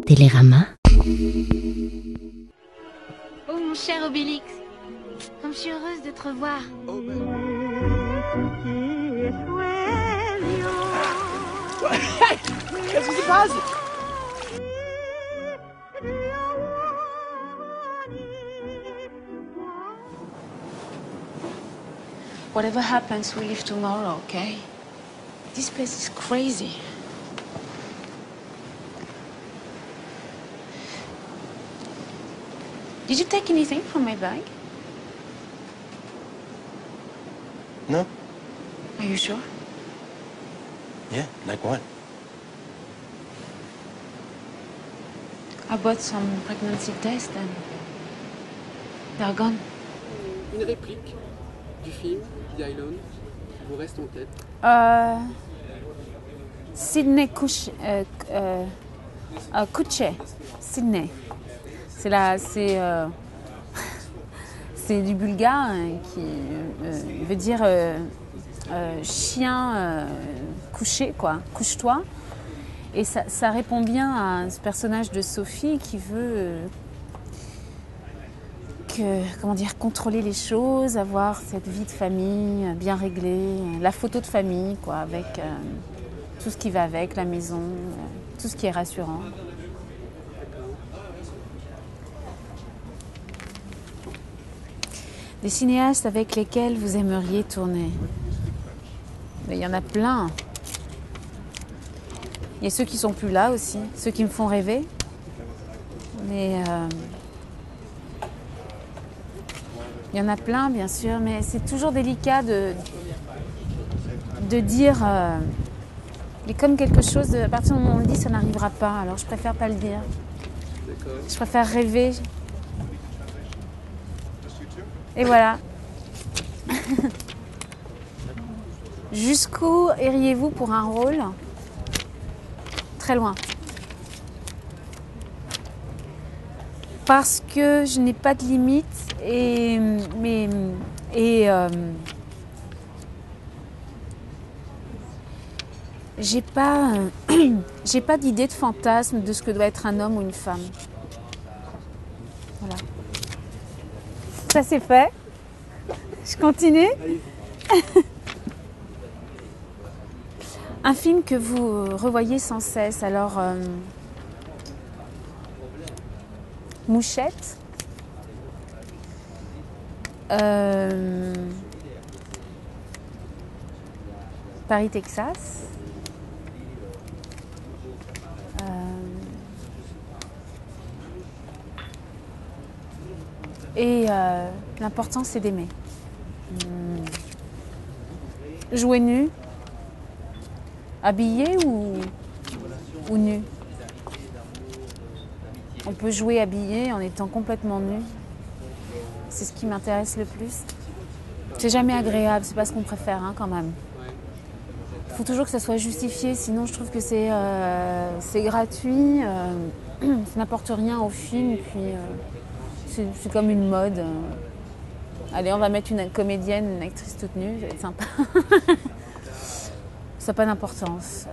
Télérama. Oh mon cher Obélix, comme je suis heureuse de te revoir. Oh ben... Qu'est-ce qui se passe? Whatever happens, we leave tomorrow, okay? This place is crazy. Did you take anything from my bag? No? Are you sure? Yeah, like what? I bought some pregnancy tests and they're gone. Une réplique du film The Island qui vous reste en tête. Sydney Couchet. Sydney. C'est du bulgare qui veut dire chien couché, quoi. Couche-toi. Et ça répond bien à ce personnage de Sophie qui veut contrôler les choses, avoir cette vie de famille bien réglée, la photo de famille, quoi, avec tout ce qui va avec, la maison, tout ce qui est rassurant. Des cinéastes avec lesquels vous aimeriez tourner? Mais il y en a plein. Il y a ceux qui sont plus là aussi, ceux qui me font rêver. Mais il y en a plein, bien sûr, mais c'est toujours délicat de dire. Mais comme quelque chose, à partir du moment où on le dit, ça n'arrivera pas. Alors je préfère pas le dire. D'accord. Je préfère rêver. Et voilà. Jusqu'où iriez-vous pour un rôle? Très loin. Parce que je n'ai pas de limite et j'ai pas d'idée de fantasme de ce que doit être un homme ou une femme. Voilà. Ça c'est fait. Je continue. Un film que vous revoyez sans cesse. Alors, Mouchette. Paris, Texas. Et l'important, c'est d'aimer. Jouer nu, habillé ou nu. On peut jouer habillé en étant complètement nu. C'est ce qui m'intéresse le plus. C'est jamais agréable, c'est pas ce qu'on préfère hein, quand même. Il faut toujours que ça soit justifié, sinon je trouve que c'est gratuit, ça n'apporte rien au film, puis c'est comme une mode. Allez, on va mettre une comédienne, une actrice toute nue, ça va être sympa. Ça n'a pas d'importance.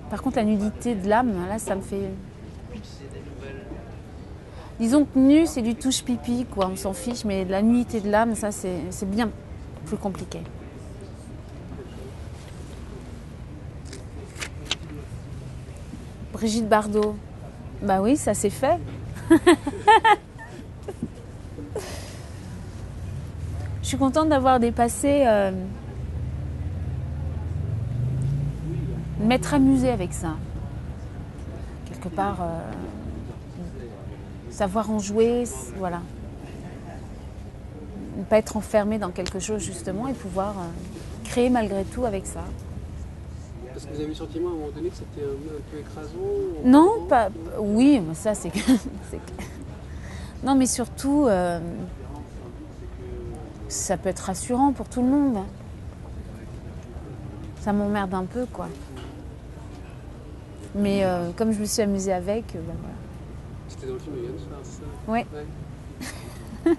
Par contre, la nudité de l'âme, là, ça me fait... Disons que nu, c'est du touche-pipi, quoi, on s'en fiche, mais la nudité de l'âme, ça, c'est bien plus compliqué. Brigitte Bardot, bah oui, ça s'est fait. Je suis contente d'avoir dépassé, m'être amusée avec ça. Quelque part, savoir en jouer, voilà. Ne pas être enfermé dans quelque chose justement et pouvoir créer malgré tout avec ça. Parce que vous avez eu le sentiment à un moment donné que c'était un peu écrasant? Non, pas. Oui, mais ça c'est. Non, mais surtout, ça peut être rassurant pour tout le monde. Ça m'emmerde un peu, quoi. Mais comme je me suis amusée avec, ben voilà. C'était dans le film de Yann Schwartz, ça? Oui. Ouais.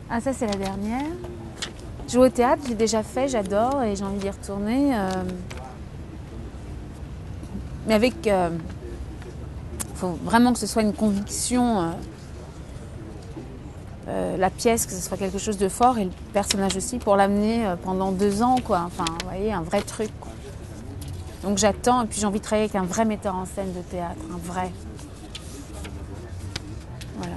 Ah, ça c'est la dernière. Jouer au théâtre, j'ai déjà fait, j'adore et j'ai envie d'y retourner. Mais avec... faut vraiment que ce soit une conviction, la pièce, que ce soit quelque chose de fort et le personnage aussi, pour l'amener pendant 2 ans, quoi. Enfin, vous voyez, un vrai truc, quoi. Donc j'attends, et puis j'ai envie de travailler avec un vrai metteur en scène de théâtre, un vrai. Voilà.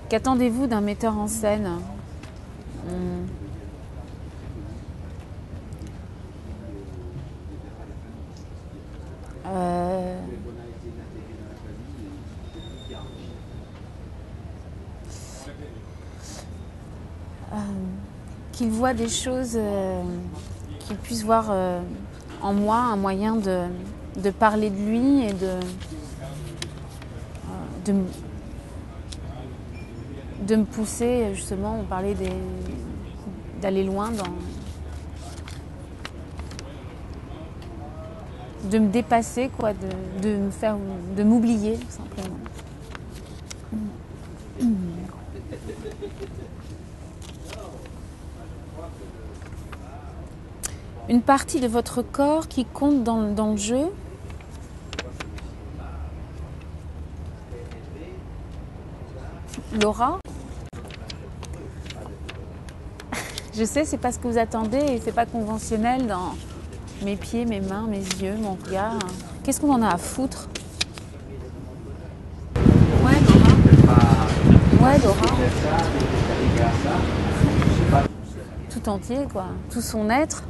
Qu'attendez-vous d'un metteur en scène? Qu'il voit des choses, qu'il puisse voir en moi un moyen de parler de lui et de me pousser, justement, on parlait d'aller loin, de me dépasser, quoi, de m'oublier, tout simplement. Une partie de votre corps qui compte dans le jeu. Laura. Je sais, c'est pas ce que vous attendez et c'est pas conventionnel dans mes pieds, mes mains, mes yeux, mon regard. Qu'est-ce qu'on en a à foutre? Ouais, Laura. Ouais, Laura. Tout entier, quoi. Tout son être.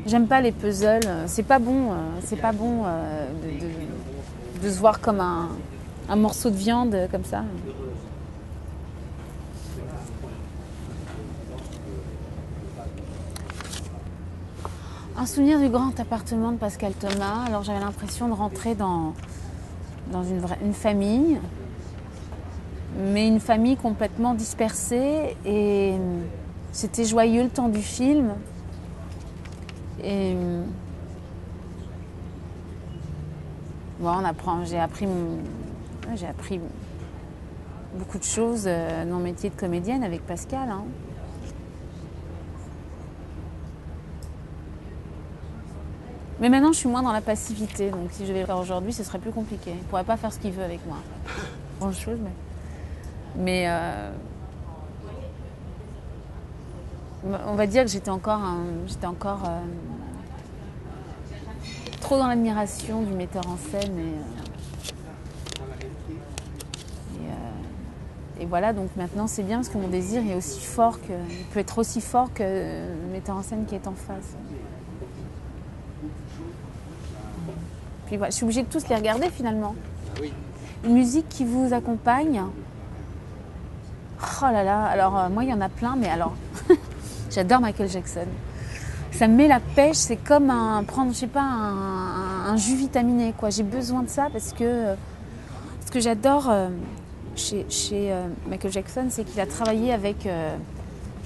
J'aime pas les puzzles. C'est pas bon. C'est pas bon de se voir comme un morceau de viande comme ça. Un souvenir du grand appartement de Pascal Thomas. Alors j'avais l'impression de rentrer dans une famille, mais une famille complètement dispersée, et c'était joyeux le temps du film. Et bon, j'ai appris beaucoup de choses dans le métier de comédienne avec Pascal, hein. Mais maintenant, je suis moins dans la passivité. Donc, si je vais le faire aujourd'hui, ce serait plus compliqué. Il ne pourrait pas faire ce qu'il veut avec moi. Grand chose, mais on va dire que j'étais encore trop dans l'admiration du metteur en scène. Et voilà, donc maintenant, c'est bien parce que mon désir est aussi fort il peut être aussi fort que le metteur en scène qui est en face. Puis voilà, je suis obligée de tous les regarder finalement. Oui. Une musique qui vous accompagne. Oh là là, alors moi il y en a plein, mais alors j'adore Michael Jackson. Ça me met la pêche, c'est comme prendre, je sais pas, un jus vitaminé, quoi. J'ai besoin de ça parce que ce que j'adore chez Michael Jackson, c'est qu'il a travaillé avec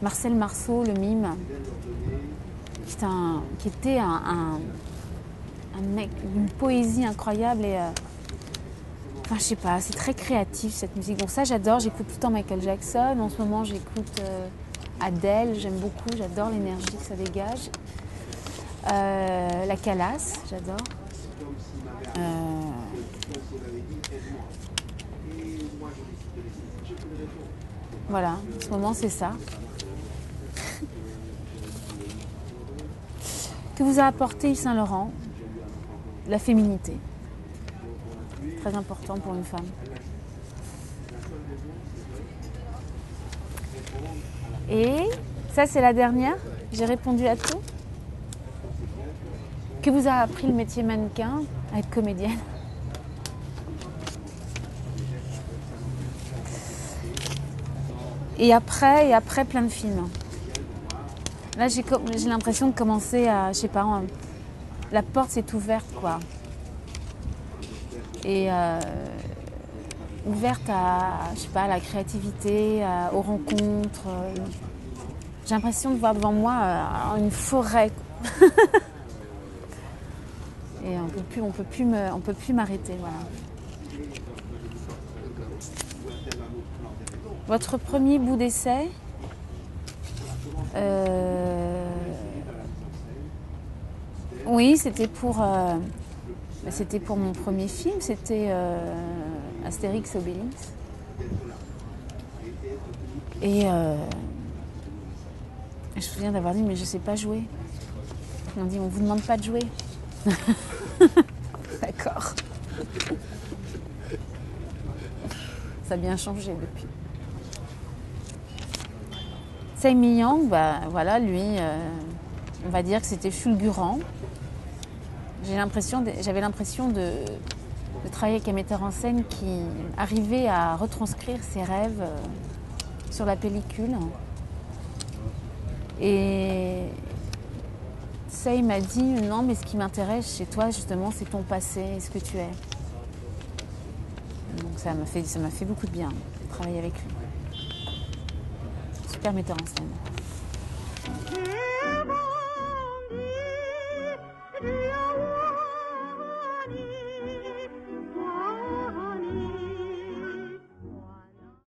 Marcel Marceau, le mime, qui était un mec d'une poésie incroyable et enfin je sais pas, c'est très créatif cette musique. Donc ça j'adore, j'écoute tout le temps Michael Jackson. En ce moment j'écoute Adele, j'aime beaucoup, j'adore l'énergie que ça dégage. La Calas, j'adore. Voilà, en ce moment c'est ça. Que vous a apporté Yves Saint Laurent? La féminité. Très important pour une femme. Et ça, c'est la dernière. J'ai répondu à tout. Que vous a appris le métier mannequin à être comédienne? Et après plein de films. Là, j'ai l'impression de commencer à, je sais pas, la porte s'est ouverte, quoi. Et ouverte à, je sais pas, à la créativité, aux rencontres. J'ai l'impression de voir devant moi une forêt. on peut plus m'arrêter, voilà. Votre premier bout d'essai, oui, c'était pour mon premier film, c'était Astérix et Obélix. Et je me souviens d'avoir dit, mais je sais pas jouer. Ils m'ont dit, on vous demande pas de jouer. D'accord. Ça a bien changé depuis. Tsai Mi-yang, voilà, lui, on va dire que c'était fulgurant. J'avais l'impression de travailler avec un metteur en scène qui arrivait à retranscrire ses rêves sur la pellicule. Et Tsai m'a dit, non, mais ce qui m'intéresse chez toi, justement, c'est ton passé et ce que tu es. Donc ça m'a fait beaucoup de bien de travailler avec lui. Super metteur en scène.